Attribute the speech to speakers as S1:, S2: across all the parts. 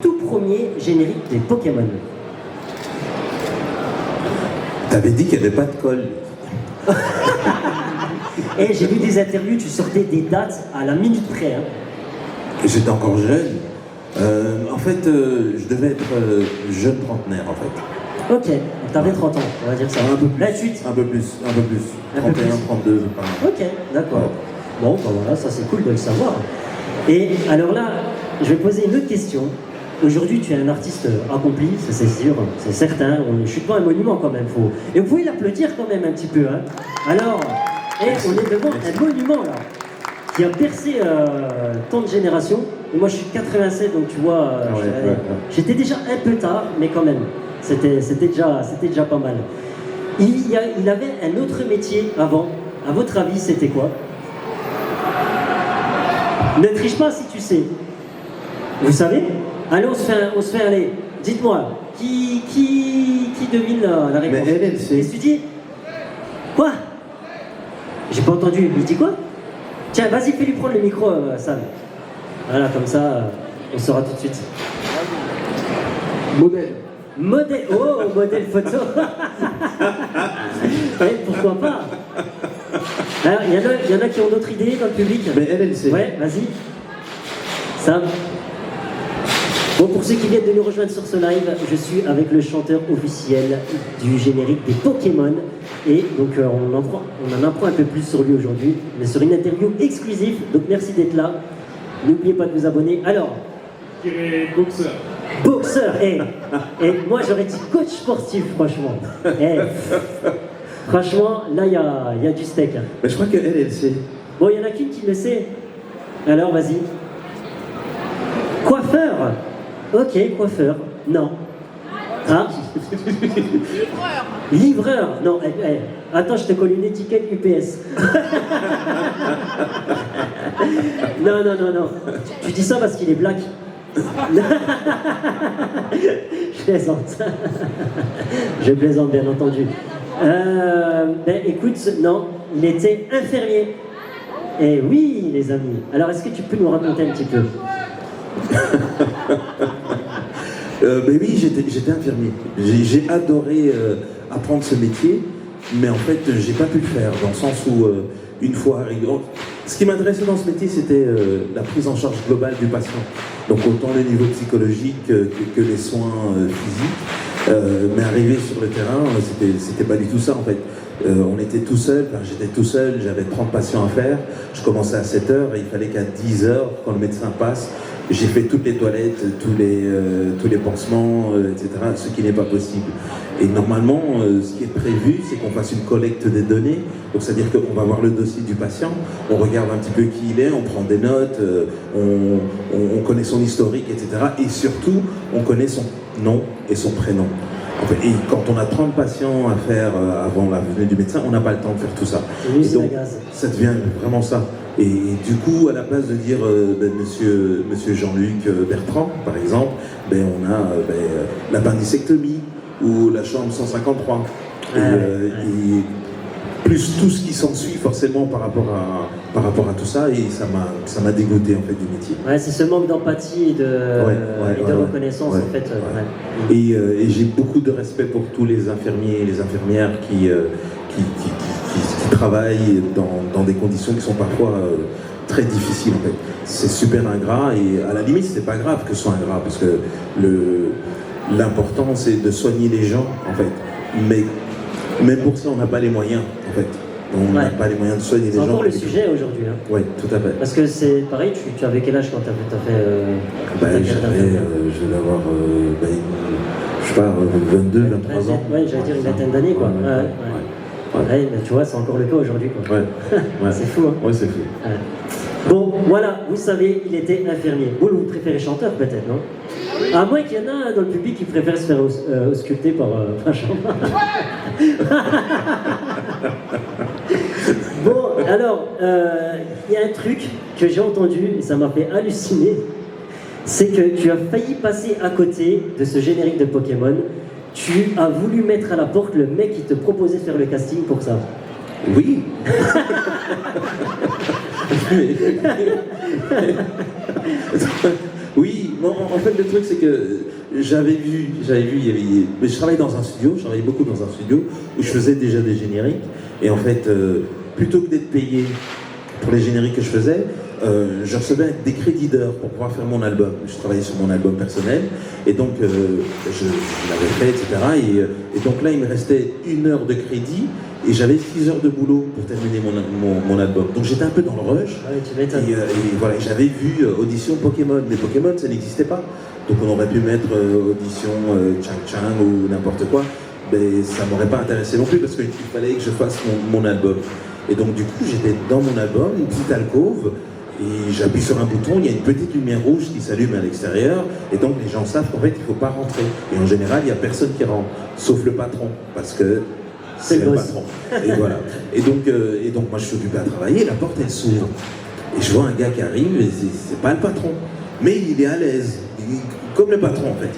S1: Tout premier générique des Pokémon.
S2: T'avais dit qu'il n'y avait pas de colle.
S1: Et j'ai vu des interviews, tu sortais des dates à la minute près. Hein.
S2: J'étais encore jeune. En fait, je devais être jeune trentenaire, en fait.
S1: Ok, t'avais 30 ans, on va dire ça.
S2: Un peu plus.
S1: 28.
S2: Un peu plus.
S1: Un peu
S2: 31,
S1: plus.
S2: 32, je parle.
S1: Ok, d'accord. Bon, ben voilà, ça c'est cool de le savoir. Et alors là, je vais poser une autre question. Aujourd'hui, tu es un artiste accompli, ça c'est sûr, c'est certain. Je suis pas un monument quand même, faut. Et vous pouvez l'applaudir quand même un petit peu. Hein. Alors, on est devant un monument là, qui a percé tant de générations. Et moi, je suis 87, donc tu vois, j'étais déjà un peu tard, mais quand même, c'était déjà pas mal. Il avait un autre métier avant. À votre avis, c'était quoi? Ne triche pas si tu sais. Vous savez? Allez, on se fait aller. Dites-moi, qui devine la réponse?
S2: Mais elle sait.
S1: Étudier? Quoi? J'ai pas entendu. Il dit quoi? Tiens, vas-y, fais-lui prendre le micro, Sam. Voilà, comme ça, on saura tout de suite.
S3: Modèle.
S1: Modèle. Oh, modèle photo. Ouais, pourquoi pas? Alors, il y en a qui ont d'autres idées dans le public?
S2: Mais elle sait.
S1: Ouais, vas-y. Sam. Bon, pour ceux qui viennent de nous rejoindre sur ce live, je suis avec le chanteur officiel du générique des Pokémon. Et donc, on en apprend un peu plus sur lui aujourd'hui, mais sur une interview exclusive. Donc, merci d'être là. N'oubliez pas de vous abonner. Alors,
S3: Je dirais boxeur.
S1: boxeur, et moi j'aurais dit coach sportif, franchement. Franchement, là, il y a du steak. Hein.
S2: Mais je crois qu'elle sait.
S1: Bon, il y en a qu'une qui le sait. Alors, vas-y. Coiffeur. Ok, coiffeur. Non. Hein? Livreur. Non, attends, je te colle une étiquette UPS. Non. Tu dis ça parce qu'il est black. Je plaisante. Je plaisante, bien entendu. Ben écoute, non, il était infirmier. Eh oui, les amis. Alors, est-ce que tu peux nous raconter un petit peu?
S2: Mais oui, j'étais infirmier. J'ai adoré apprendre ce métier, mais en fait, j'ai pas pu le faire, dans le sens où, une fois arrivé... Ce qui m'intéressait dans ce métier, c'était la prise en charge globale du patient. Donc autant le niveau psychologique que les soins physiques. Mais arrivé sur le terrain, c'était pas du tout ça en fait. On était tout seul, j'étais tout seul, j'avais 30 patients à faire. Je commençais à 7h et il fallait qu'à 10h, quand le médecin passe, j'ai fait toutes les toilettes, tous les pansements, etc., ce qui n'est pas possible. Et normalement, ce qui est prévu, c'est qu'on fasse une collecte des données. Donc, c'est-à-dire qu'on va voir le dossier du patient, on regarde un petit peu qui il est, on prend des notes, on connaît son historique, etc. Et surtout, on connaît son nom et son prénom. Et quand on a 30 patients à faire avant la venue du médecin, on n'a pas le temps de faire tout ça. Et donc, ça devient vraiment ça. Et du coup, à la place de dire monsieur Jean-Luc Bertrand, par exemple, on a l'appendicectomie ou la chambre 153. Et plus tout ce qui s'ensuit forcément par rapport à tout ça, et ça m'a dégoûté en fait du métier.
S1: Ouais, c'est ce manque d'empathie et de reconnaissance en fait.
S2: Et j'ai beaucoup de respect pour tous les infirmiers et les infirmières qui travaillent dans des conditions qui sont parfois très difficiles en fait. C'est super ingrat, et à la limite c'est pas grave que ce soit ingrat, parce que l'important c'est de soigner les gens en fait. Mais même pour ça on n'a pas les moyens en fait. On n'a pas les moyens de soigner les gens.
S1: C'est encore le sujet aujourd'hui. Hein.
S2: Oui, tout à fait.
S1: Parce que c'est pareil, tu avais quel âge quand tu as fait
S2: je vais avoir, je sais pas, 22, 23 ans.
S1: Oui, j'allais dire une vingtaine d'années quoi. Ouais, mais tu vois, c'est encore le cas aujourd'hui quoi.
S2: Ouais.
S1: C'est fou hein.
S2: Ouais, c'est fou.
S1: Ouais. Bon, voilà, vous savez, il était infirmier. Vous préférez chanteur peut-être, non? À moins qu'il y en a dans le public qui préfère se faire ausculter par un chanteur. Bon, alors, il y a un truc que j'ai entendu et ça m'a fait halluciner. C'est que tu as failli passer à côté de ce générique de Pokémon. Tu as voulu mettre à la porte le mec qui te proposait de faire le casting pour ça.
S2: Oui. Oui, bon, en fait le truc c'est que j'avais vu, mais je travaillais dans un studio, je travaillais beaucoup dans un studio où je faisais déjà des génériques, et en fait, plutôt que d'être payé pour les génériques que je faisais, je recevais des crédits d'heures pour pouvoir faire mon album. Je travaillais sur mon album personnel, et donc je l'avais fait, etc. Et donc là, il me restait 1 heure de crédit, et j'avais 6 heures de boulot pour terminer mon album. Donc j'étais un peu dans le rush, et voilà, j'avais vu audition Pokémon, mais Pokémon, ça n'existait pas. Donc on aurait pu mettre audition Chang Chang ou n'importe quoi, mais ça m'aurait pas intéressé non plus, parce qu'il fallait que je fasse mon album. Et donc du coup, j'étais dans mon album, une petite alcôve, et j'appuie sur un bouton, il y a une petite lumière rouge qui s'allume à l'extérieur, et donc les gens savent qu'en fait, il ne faut pas rentrer. Et en général, il n'y a personne qui rentre, sauf le patron, parce que c'est le patron. Et voilà. Et donc moi, je suis occupé à travailler, la porte, elle s'ouvre. Et je vois un gars qui arrive, et c'est pas le patron. Mais il est à l'aise, comme le patron en fait.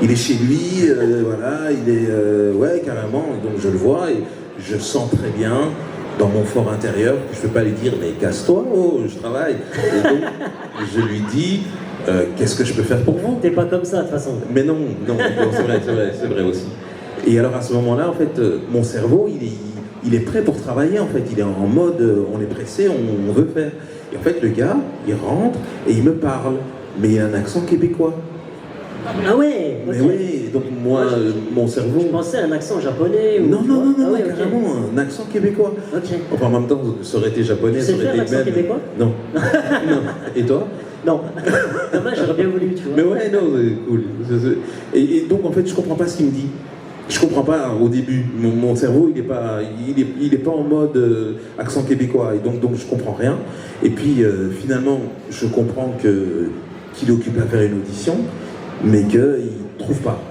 S2: Il est chez lui, voilà, il est... ouais, carrément, et donc je le vois, et je sens très bien, dans mon fort intérieur, que je ne peux pas lui dire « mais casse-toi, oh, je travaille ». Et donc, je lui dis « qu'est-ce que je peux faire pour vous ?»
S1: T'es pas comme ça, de toute façon.
S2: Mais non, c'est vrai aussi. Et alors à ce moment-là, en fait, mon cerveau, il est prêt pour travailler, en fait. Il est en mode, on est pressé, on veut faire. Et en fait, le gars, il rentre et il me parle, mais il a un accent québécois.
S1: Ah ouais,
S2: okay. Mais oui, donc moi, mon cerveau...
S1: Je pensais à un accent japonais ou...
S2: Non, carrément, un accent québécois.
S1: Ok.
S2: Enfin, en même temps, ça aurait été japonais, ça aurait été
S1: un accent québécois?
S2: Non. Non. Et toi?
S1: Non. Dommage, j'aurais bien voulu, tu vois.
S2: Mais ouais, non, c'est cool. Et donc, en fait, je comprends pas ce qu'il me dit. Je comprends pas au début. Mon cerveau, il est pas en mode accent québécois, et donc je comprends rien. Et puis, finalement, je comprends qu'il est occupé à faire une audition, mais qu'il ne trouve pas.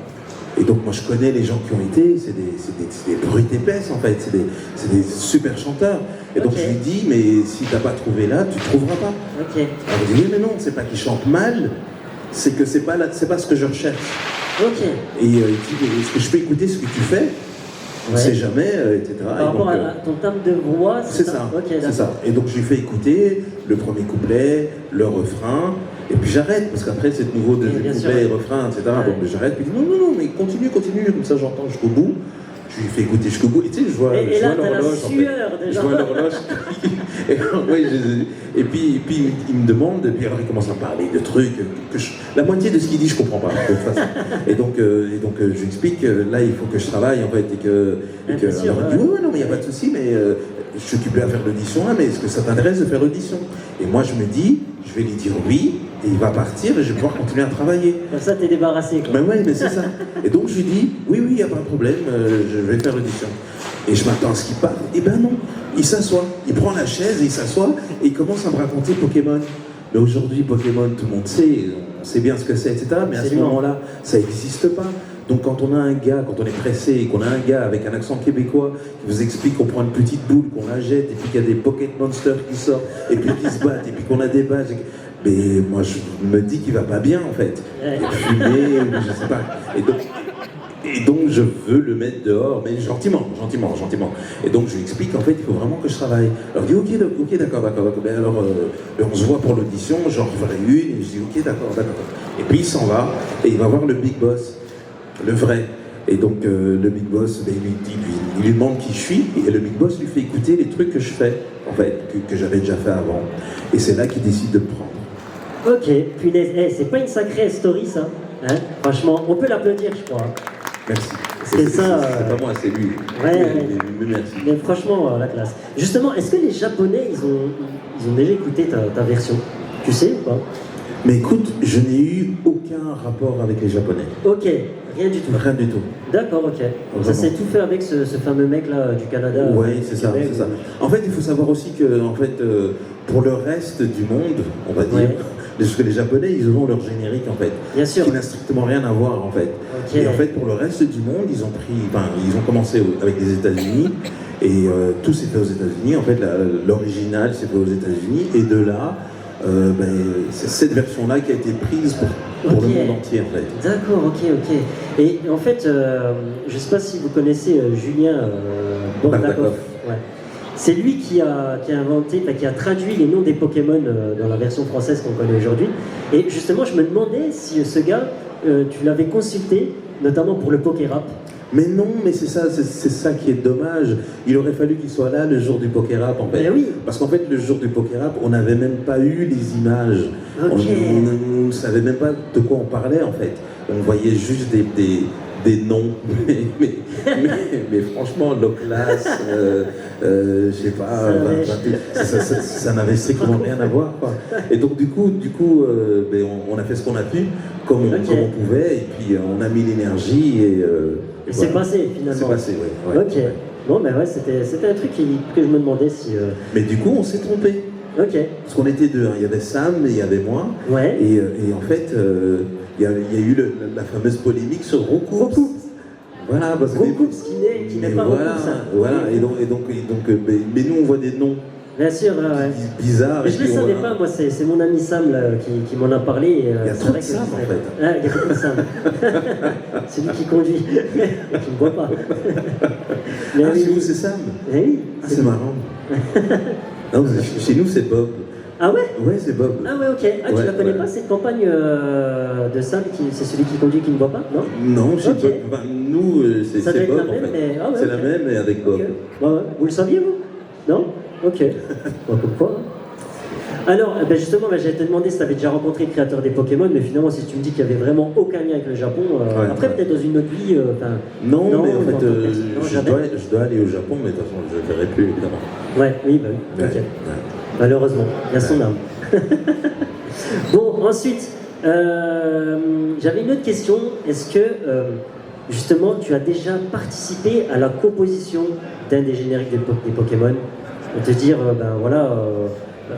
S2: Et donc moi je connais les gens qui ont été, c'est des brutes épaisses en fait, c'est des super chanteurs. Et donc je lui dis, mais si tu n'as pas trouvé là, tu ne trouveras pas.
S1: Okay.
S2: Alors il dit, oui mais non, c'est pas qu'ils chantent mal, c'est que c'est pas ce que je recherche.
S1: Okay.
S2: Et il dit, mais est-ce que je peux écouter ce que tu fais? On ne sait jamais, etc.
S1: Par rapport à ton timbre de voix,
S2: c'est ça.
S1: Okay,
S2: c'est ça. Et donc je lui fais écouter le premier couplet, le refrain, et puis j'arrête, parce qu'après c'est de nouveau deuxième couplet, refrain, etc. Ouais. Donc j'arrête, puis il dit non, mais continue, comme ça j'entends jusqu'au bout. Je lui fais écouter jusqu'au bout, et tu sais, je vois l'horloge. Je vois l'horloge. Et puis il me demande, et puis alors il commence à parler de trucs que la moitié de ce qu'il dit je comprends pas de toute façon. Et donc je lui explique que là il faut que je travaille en fait, et que alors, il dit ouais, non mais il n'y a pas de souci, mais je suis occupé à faire l'audition là, mais est-ce que ça t'intéresse de faire l'audition? Et moi je me dis, je vais lui dire oui, et il va partir et je vais pouvoir continuer à travailler.
S1: Comme ça t'es débarrassé quoi.
S2: Ben ouais, mais c'est ça. Et donc je lui dis oui, il n'y a pas de problème, je vais faire l'audition. Et je m'attends à ce qu'il parte, et ben non, il s'assoit, il prend la chaise et il s'assoit et il commence à me raconter Pokémon. Mais aujourd'hui Pokémon, tout le monde sait, on sait bien ce que c'est, etc. Mais à ce moment-là, ça n'existe pas. Donc quand on a un gars, quand on est pressé et qu'on a un gars avec un accent québécois qui vous explique qu'on prend une petite boule, qu'on la jette, et puis qu'il y a des Pocket Monsters qui sortent, et puis qui se battent, et puis qu'on a des badges, mais moi je me dis qu'il va pas bien en fait. Il a fumé, je sais pas. Et donc je veux le mettre dehors, mais gentiment. Et donc je lui explique en fait il faut vraiment que je travaille. Alors il dit ok d'accord. Ben alors on se voit pour l'audition, j'en referai une, et je dis ok d'accord. Et puis il s'en va, et il va voir le big boss, le vrai. Et donc le big boss, ben, il lui demande qui je suis, et le big boss lui fait écouter les trucs que je fais, en fait, que j'avais déjà fait avant. Et c'est là qu'il décide de me prendre.
S1: Ok, punaise, c'est pas une sacrée story ça, hein? Franchement, on peut l'applaudir je crois.
S2: Merci.
S1: C'est ça.
S2: C'est pas moi, c'est lui.
S1: Ouais.
S2: Mais merci.
S1: Mais franchement, la classe. Justement, est-ce que les Japonais, ils ont déjà écouté ta version? Tu sais ou pas?
S2: Mais écoute, je n'ai eu aucun rapport avec les Japonais.
S1: Ok, rien du tout.
S2: Rien du tout.
S1: D'accord, ok. Donc ça s'est tout fait avec ce fameux mec là du Canada.
S2: Oui, c'est ça. En fait, il faut savoir aussi que, en fait, pour le reste du monde, on va dire, parce que les Japonais, ils ont leur générique en fait,
S1: bien sûr,
S2: qui n'a strictement rien à voir en fait. Okay. Et en fait, pour le reste du monde, ils ont commencé avec les États-Unis, et tout s'est fait aux États-Unis. En fait, l'original s'est fait aux États-Unis, et de là, c'est cette version-là qui a été prise pour le monde entier en fait.
S1: D'accord, ok. Et en fait, je ne sais pas si vous connaissez Julien Bordakov. Ouais. C'est lui qui a inventé, qui a traduit les noms des Pokémon dans la version française qu'on connaît aujourd'hui. Et justement, je me demandais si ce gars, tu l'avais consulté, notamment pour le Pokérap.
S2: Mais non, mais c'est ça qui est dommage. Il aurait fallu qu'il soit là le jour du Pokérap, en fait.
S1: Mais oui.
S2: Parce qu'en fait, le jour du Pokérap, on n'avait même pas eu les images.
S1: Ok.
S2: On ne savait même pas de quoi on parlait, en fait. On voyait juste des noms. Mais franchement, Loclas, je sais pas, ça n'avait strictement rien à voir, quoi. Et donc, du coup, ben, on a fait ce qu'on a pu, comme on pouvait, et puis on a mis l'énergie et
S1: c'est passé finalement.
S2: C'est passé, oui.
S1: Ok. Bon, ben ouais, c'était un truc que je me demandais si.
S2: Mais du coup, on s'est trompé.
S1: Ok.
S2: Parce qu'on était deux, hein. Il y avait Sam et il y avait moi.
S1: Ouais.
S2: Et en fait, il y a eu la fameuse polémique sur Roucoups. Voilà, parce que.
S1: Roucoups qui n'est pas Roucoups.
S2: Voilà, et donc mais nous on voit des noms.
S1: Bien sûr, ouais.
S2: Bizarres.
S1: Mais je ne le savais pas, moi, c'est mon ami Sam là, qui m'en a parlé. Et,
S2: il y a trop de Sam en fait.
S1: Ah, il y a beaucoup de Sam. C'est lui qui conduit, et qui ne boit pas. Mais
S2: Ah,
S1: oui,
S2: chez vous c'est Sam.
S1: Eh oui.
S2: C'est marrant. Non, chez nous c'est Bob.
S1: Ah ouais?
S2: Ouais, c'est Bob.
S1: Ah ouais, ok. Ah, tu la connais pas cette campagne de Sam, c'est celui qui conduit qui ne boit pas? Non?
S2: Non, chez Bob. Enfin, nous, c'est Bob en fait.
S1: Ah, ouais,
S2: c'est la même, mais avec Bob.
S1: Okay. Ouais. Vous le saviez, vous? Non? Ok. Bon, comme quoi. Alors, justement, j'allais te demander si tu avais déjà rencontré le créateur des Pokémon, mais finalement, si tu me dis qu'il n'y avait vraiment aucun lien avec le Japon, après, peut-être dans une autre vie.
S2: Non, mais en fait,
S1: je
S2: dois aller au Japon, mais de toute façon, je ne le verrai plus, évidemment.
S1: Ouais, oui, bah oui. Ok. Malheureusement, il y a son âme. Bon, ensuite, j'avais une autre question. Est-ce que, justement, tu as déjà participé à la composition d'un des génériques des Pokémon? Te dire, ben voilà,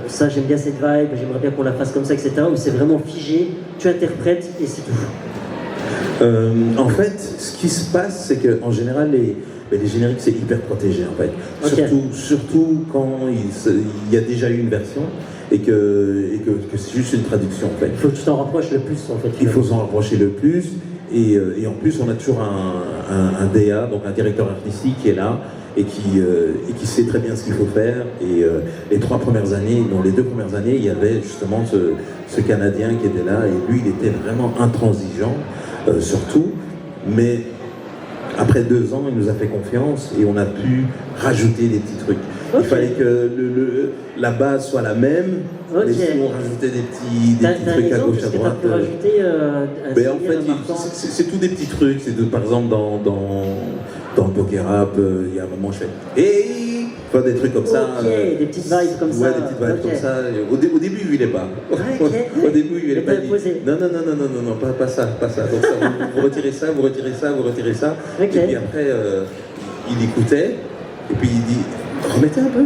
S1: ça j'aime bien cette vibe, j'aimerais bien qu'on la fasse comme ça, etc. Ou c'est vraiment figé, tu interprètes et c'est tout?
S2: En fait, ce qui se passe, c'est qu'en général, les génériques, c'est hyper protégé, en fait.
S1: Okay.
S2: Surtout quand il y a déjà eu une version et que c'est juste une traduction, en fait.
S1: Il faut que tu t'en rapproches le plus, en fait.
S2: Il faut s'en rapprocher le plus. Et en plus, on a toujours un DA, donc un directeur artistique qui est là et qui sait très bien ce qu'il faut faire. Et les 2 premières années, il y avait justement ce Canadien qui était là, et lui, il était vraiment intransigeant, surtout. Mais après 2 ans, il nous a fait confiance et on a pu rajouter des petits trucs. Okay. Il fallait que la base soit la même, mais si on rajoutait des petits trucs à gauche, à droite.
S1: Tu as pu rajouter
S2: en fait, c'est tout des petits trucs. C'est par exemple dans le Pokérap, il y a un moment où je fais hey! Enfin, des trucs comme ça.
S1: Des petites vibes comme ça.
S2: Ouais, des petites vibes comme ça. Au début, il voulait pas. Au début, il voulait pas. Non, pas ça. Donc ça, vous retirez ça, vous retirez ça, vous retirez ça. Okay. Et puis après, il écoutait, et puis il dit remettez un peu.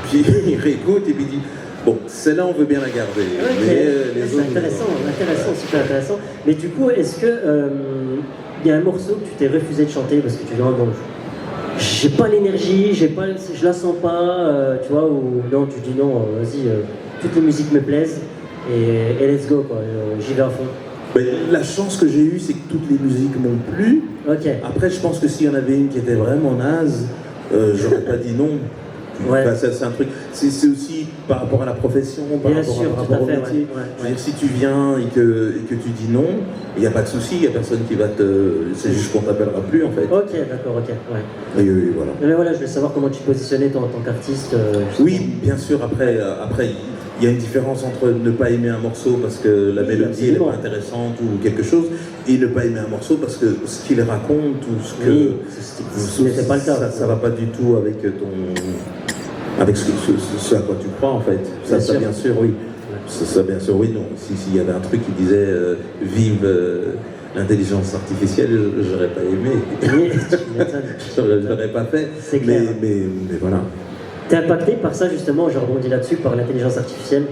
S2: Puis il réécoute, et puis il dit bon, celle-là, on veut bien la garder.
S1: Okay. Mais les autres, intéressant, super intéressant. Mais du coup, est-ce que il y a un morceau que tu t'es refusé de chanter parce que tu dis bon, j'ai pas l'énergie, je la sens pas, tu vois, ou non, tu dis non, vas-y, toutes les musiques me plaisent et let's go, quoi, j'y vais à fond.
S2: Ben, la chance que j'ai eue, c'est que toutes les musiques m'ont plu.
S1: Okay.
S2: Après, je pense que s'il y en avait une qui était vraiment naze, j'aurais pas dit non.
S1: Ouais.
S2: Enfin, c'est un truc. C'est aussi par rapport à la profession, par rapport au métier.
S1: Ouais.
S2: Je veux dire, si tu viens et que tu dis non, il n'y a pas de souci, il n'y a personne qui va te. C'est juste qu'on t'appellera plus en fait.
S1: Ok, d'accord, ok. Ouais.
S2: Et voilà.
S1: Mais voilà, je voulais savoir comment tu te positionnais en tant qu'artiste.
S2: Oui, bien sûr. Après, il y a une différence entre ne pas aimer un morceau parce que la mélodie n'est pas intéressante ou quelque chose, et ne pas aimer un morceau parce que ce qu'il raconte ou ce que.
S1: Oui, ce n'était pas le cas.
S2: Ça va pas du tout avec avec ce à quoi tu crois en fait. Ça bien sûr, oui. Ça bien sûr, oui, non. S'il y avait un truc qui disait vive l'intelligence artificielle, j'aurais pas aimé.
S1: Oui,
S2: je l'aurais pas fait.
S1: C'est clair.
S2: Mais voilà.
S1: T'es impacté par ça justement, je rebondis là-dessus, par l'intelligence artificielle?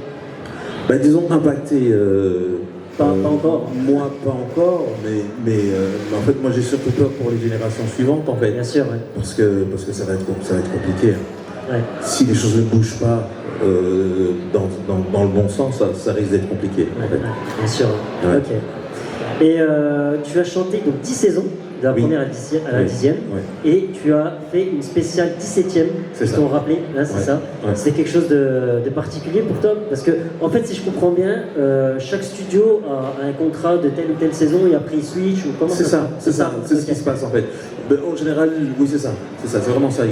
S2: Ben, disons impacté.
S1: Pas encore.
S2: Moi, pas encore, mais en fait, moi j'ai surtout peur pour les générations suivantes en fait.
S1: Bien sûr, ouais.
S2: Parce que ça va être compliqué.
S1: Ouais.
S2: Si les choses ne bougent pas dans le bon sens, ça risque d'être compliqué. En fait.
S1: Bien sûr. Ouais. Ok. Et tu as chanté donc 10 saisons de la
S2: Oui.
S1: première à la
S2: Oui.
S1: 10e,
S2: Ouais.
S1: et tu as fait une spéciale 17e,
S2: C'est
S1: ils
S2: ça.
S1: t'ont rappelé, là c'est
S2: Ouais.
S1: ça.
S2: Ouais.
S1: C'est quelque chose de particulier pour toi, parce que en fait, si je comprends bien, chaque studio a un contrat de telle ou telle saison et après ils switch ou comment
S2: C'est ça, c'est ça, c'est ce
S1: Ok.
S2: qui se passe en fait. Ben, en général, oui, c'est ça, c'est vraiment ça.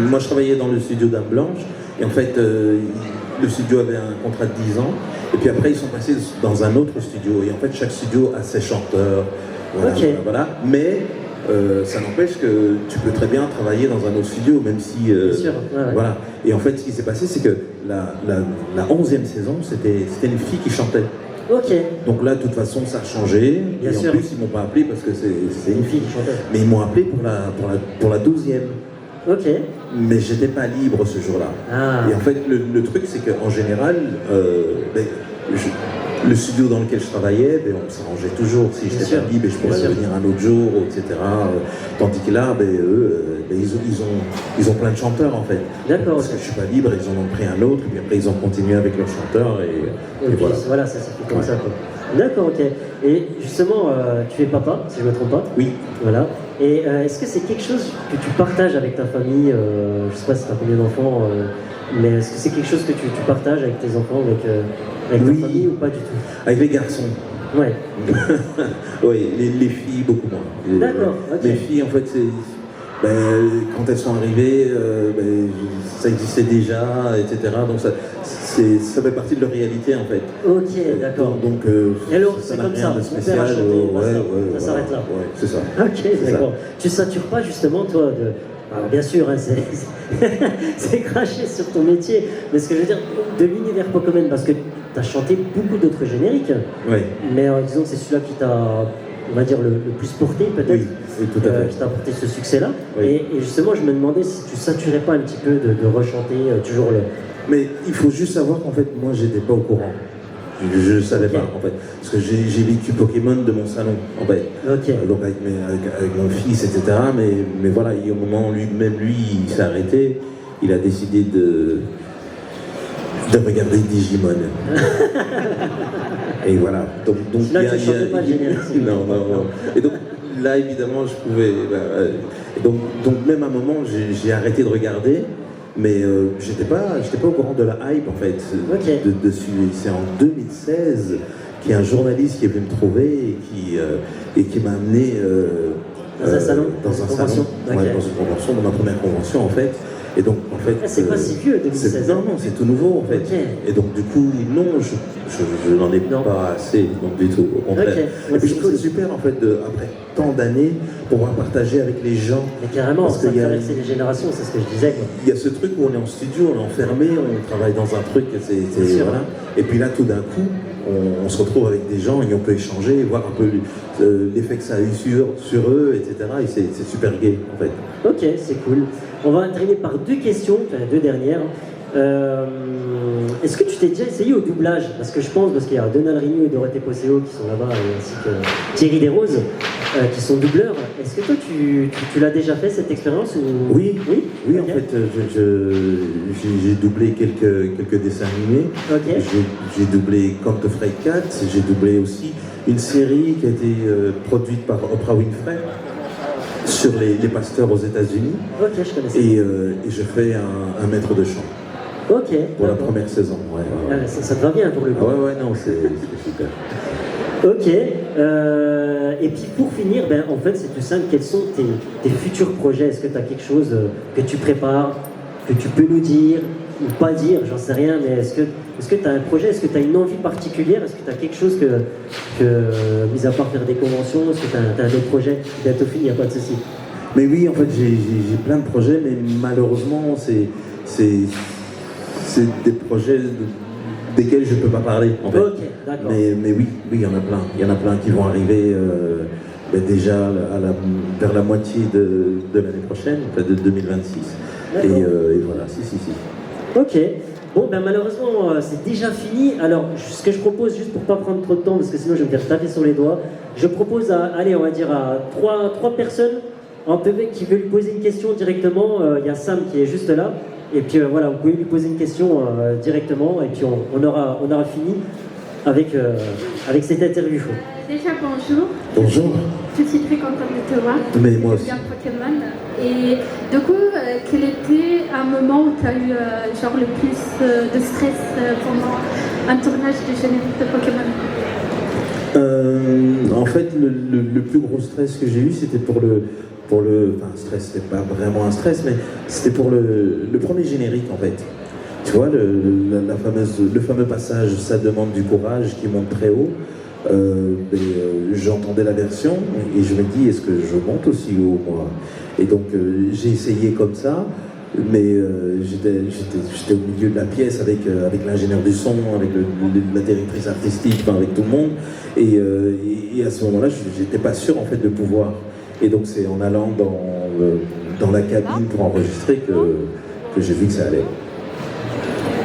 S2: Moi, je travaillais dans le studio Dame Blanche, et en fait, le studio avait un contrat de 10 ans, et puis après, ils sont passés dans un autre studio, et en fait, chaque studio a ses chanteurs, voilà,
S1: Ok.
S2: voilà. Mais ça n'empêche que tu peux très bien travailler dans un autre studio, même si.
S1: Bien sûr, ouais, ouais.
S2: Voilà. Et en fait, ce qui s'est passé, c'est que la 11e saison, c'était une fille qui chantait.
S1: Ok,
S2: Donc là, de toute façon, ça a changé.
S1: Bien
S2: et
S1: sûr.
S2: en plus, ils m'ont pas appelé parce que c'est
S1: une fille qui chantait.
S2: Mais ils m'ont appelé pour la 12e.
S1: Ok.
S2: Mais j'étais pas libre ce jour-là.
S1: Ah.
S2: Et en fait, le truc, c'est qu'en général, ben, le studio dans lequel je travaillais, ben, on s'arrangeait toujours. Si
S1: Bien
S2: j'étais
S1: sûr.
S2: pas libre, ben, je
S1: Bien
S2: pourrais
S1: sûr.
S2: venir un autre jour, etc. Tandis que là, ben, eux, ben, ils ont plein de chanteurs en fait.
S1: D'accord,
S2: Parce
S1: ok.
S2: que je suis pas libre, ils en ont pris un autre, et puis après ils ont continué avec leur chanteur,
S1: Et
S2: et
S1: puis,
S2: voilà.
S1: ça s'est fait comme
S2: Ouais.
S1: ça. Quoi. D'accord, ok. Et justement, tu es papa, si je ne me trompe pas.
S2: Oui.
S1: Voilà. Et est-ce que c'est quelque chose que tu partages avec ta famille Je ne sais pas si tu as combien d'enfants, mais est-ce que c'est quelque chose que tu partages avec tes enfants, avec
S2: Oui.
S1: ta famille ou pas du tout
S2: Avec les garçons.
S1: Ouais.
S2: Oui, les filles, beaucoup moins.
S1: D'accord, ok.
S2: Les filles, en fait, ben, quand elles sont arrivées, ben, ça existait déjà, etc. Donc ça fait partie de leur réalité, en fait.
S1: Ok, d'accord.
S2: Donc,
S1: Et alors,
S2: ça
S1: c'est
S2: n'a
S1: comme
S2: rien
S1: ça,
S2: de
S1: mon
S2: spécial.
S1: père a chanté,
S2: ouais,
S1: basta. Ça
S2: voilà.
S1: s'arrête là.
S2: Ouais, c'est ça.
S1: Ok,
S2: C'est
S1: d'accord. Tu satures pas justement, toi, de. Alors, bien sûr, hein, c'est craché sur ton métier, mais ce que je veux dire, de l'univers Pokémon, parce que tu as chanté beaucoup d'autres génériques,
S2: Ouais.
S1: mais disons que c'est celui-là qui t'a, on va dire, le plus porté, peut-être,
S2: Oui, oui, tout à fait.
S1: qui t'a apporté ce succès-là.
S2: Oui.
S1: Et justement, je me demandais si tu saturais pas un petit peu de rechanter toujours le.
S2: Mais il faut juste savoir qu'en fait, moi, j'étais pas au courant. Je ne savais
S1: Ok.
S2: pas, en fait. Parce que j'ai vécu Pokémon de mon salon, en fait.
S1: Ok.
S2: Donc avec mon fils, etc. Mais voilà, il y a un moment, même lui, il s'est arrêté. Il a décidé de regarder Digimon. Et voilà. Donc
S1: Là, tu chantais pas le générique, c'est
S2: non, non, non. Et donc là, évidemment, je pouvais. Et donc même à un moment, j'ai arrêté de regarder. Mais j'étais pas au courant de la hype en fait
S1: Ok.
S2: dessus. C'est en 2016 qu'il y a un journaliste qui est venu me trouver et qui m'a amené
S1: Dans un salon
S2: dans un
S1: Une
S2: salon,
S1: convention.
S2: ouais,
S1: Ok.
S2: dans une convention, dans ma première convention en fait. Et donc en fait,
S1: Ah, c'est pas si vieux, 2016.
S2: non, c'est tout nouveau en fait.
S1: Ok.
S2: Et donc du coup, non, je n'en ai
S1: Non.
S2: pas assez, donc du tout, au contraire.
S1: Ok. Ouais,
S2: Et puis je
S1: c'est
S2: trouve
S1: cool.
S2: c'est super en fait après tant d'années pouvoir partager avec les gens.
S1: Mais carrément,
S2: Parce
S1: ça
S2: qu'il y a-
S1: traverse les générations, c'est ce que je disais. Quoi.
S2: Il y a ce truc où on est en studio, on est enfermé, on travaille dans un truc,
S1: Bien sûr.
S2: voilà. Et puis là, tout d'un coup, on se retrouve avec des gens et on peut échanger, voir un peu l'effet que ça a eu sur eux, etc. Et c'est super gai, en fait.
S1: Ok, c'est cool. On va terminer par deux questions, enfin deux dernières. Est-ce que tu t'es déjà essayé au doublage? Parce que je pense, parce qu'il y a Donald Rignou et Dorothée Posséo qui sont là-bas, ainsi que Thierry Desroses, qui sont doubleurs. Est-ce que toi, tu l'as déjà fait cette expérience ou...
S2: Oui,
S1: Oui,
S2: oui,
S1: Ok.
S2: en fait, j'ai doublé quelques dessins animés.
S1: Ok.
S2: J'ai doublé Count of Fright Cat, j'ai doublé aussi une série qui a été produite par Oprah Winfrey sur les pasteurs aux États-Unis.
S1: Ok, je connaissais.
S2: Et je fais un maître de chant
S1: Ok.
S2: pour la
S1: d'accord.
S2: première saison. Ouais, ouais, ouais.
S1: Ah, ça te va bien pour le
S2: Ah
S1: coup.
S2: ouais, non, c'est super.
S1: Ok. Et puis pour finir, ben, en fait, c'est tout simple. Quels sont tes futurs projets? Est-ce que tu as quelque chose que tu prépares, que tu peux nous dire ou pas dire? J'en sais rien, mais est-ce que tu as un projet? Est-ce que tu as une envie particulière? Est-ce que tu as quelque chose mis à part faire des conventions, est-ce que tu as un autre projet? Bientôt fini, il n'y a pas de souci.
S2: Mais oui, en fait, j'ai plein de projets, mais malheureusement, c'est des projets desquels je ne peux pas parler, en fait.
S1: Ok, d'accord.
S2: Mais oui, il y en a plein. Il y en a plein qui vont arriver ben déjà vers la moitié de l'année prochaine, en fait, de 2026. Et
S1: D'accord.
S2: voilà, si.
S1: Ok. Bon, ben malheureusement, c'est déjà fini. Alors, ce que je propose, juste pour pas prendre trop de temps, parce que sinon je vais me faire taper sur les doigts, je propose allez, on va dire à trois personnes en PV qui veulent lui poser une question directement. Il y a Sam qui est juste là. Et puis voilà, vous pouvez lui poser une question directement. Et puis on aura fini avec cette interview.
S4: Déjà, bonjour.
S2: Bonjour.
S4: Je suis très contente de te voir.
S2: Mais moi aussi.
S4: Bien Pokémon. Et du coup, quel était un moment où tu as eu genre le plus de stress pendant un tournage de générique de Pokémon?
S2: En fait, le plus gros stress que j'ai eu, c'était pour le enfin, stress, c'était pas vraiment un stress, mais c'était pour le premier générique, en fait. Tu vois, le fameux passage, ça demande du courage, qui monte très haut. J'entendais la version et je me dis, est-ce que je monte aussi haut, moi? Et donc, j'ai essayé comme ça, mais j'étais au milieu de la pièce avec l'ingénieur du son, avec la directrice artistique, enfin, avec tout le monde. Et à ce moment-là, j'étais pas sûr, en fait, de pouvoir. Et donc, c'est en allant dans la cabine pour enregistrer que j'ai vu que ça allait.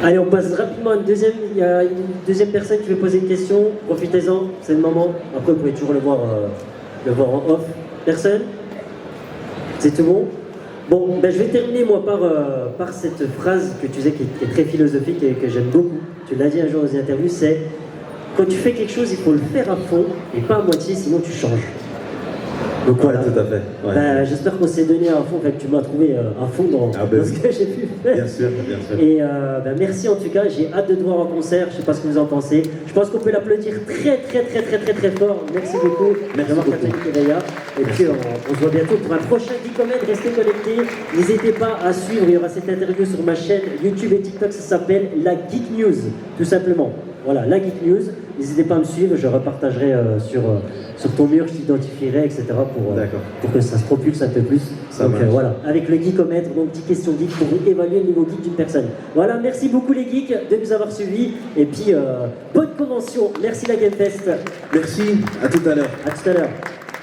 S1: Allez, on passe rapidement à il y a une deuxième personne qui veut poser une question. Profitez-en, c'est le moment. Après, vous pouvez toujours le voir en off. Personne? C'est tout bon? Bon, ben, je vais terminer moi par cette phrase que tu disais qui est très philosophique et que j'aime beaucoup. Tu l'as dit un jour aux interviews, c'est quand tu fais quelque chose, il faut le faire à fond et pas à moitié, sinon tu changes. Donc voilà,
S2: tout à fait. Ouais.
S1: Ben, j'espère qu'on s'est donné à fond, que tu m'as trouvé à fond dans ce que j'ai pu faire.
S2: Bien sûr, bien sûr.
S1: Et ben, merci en tout cas, j'ai hâte de te voir en concert, je sais pas ce que vous en pensez. Je pense qu'on peut l'applaudir très fort. Merci beaucoup d'avoir Catherine Kereya. Et puis on se voit bientôt pour un prochain Geekomed, restez connectés. N'hésitez pas à suivre, il y aura cette interview sur ma chaîne YouTube et TikTok, ça s'appelle La Geek News, tout simplement. Voilà, La Geek News. N'hésitez pas à me suivre, je repartagerai sur ton mur, je t'identifierai, etc. pour que ça se propulse un peu plus. Donc voilà, avec le geekomètre, donc petite question geek pour évaluer le niveau geek d'une personne. Voilà, merci beaucoup les geeks de nous avoir suivis. Et puis, bonne convention. Merci la Gamefest.
S2: Merci, à tout à l'heure.
S1: À tout à l'heure.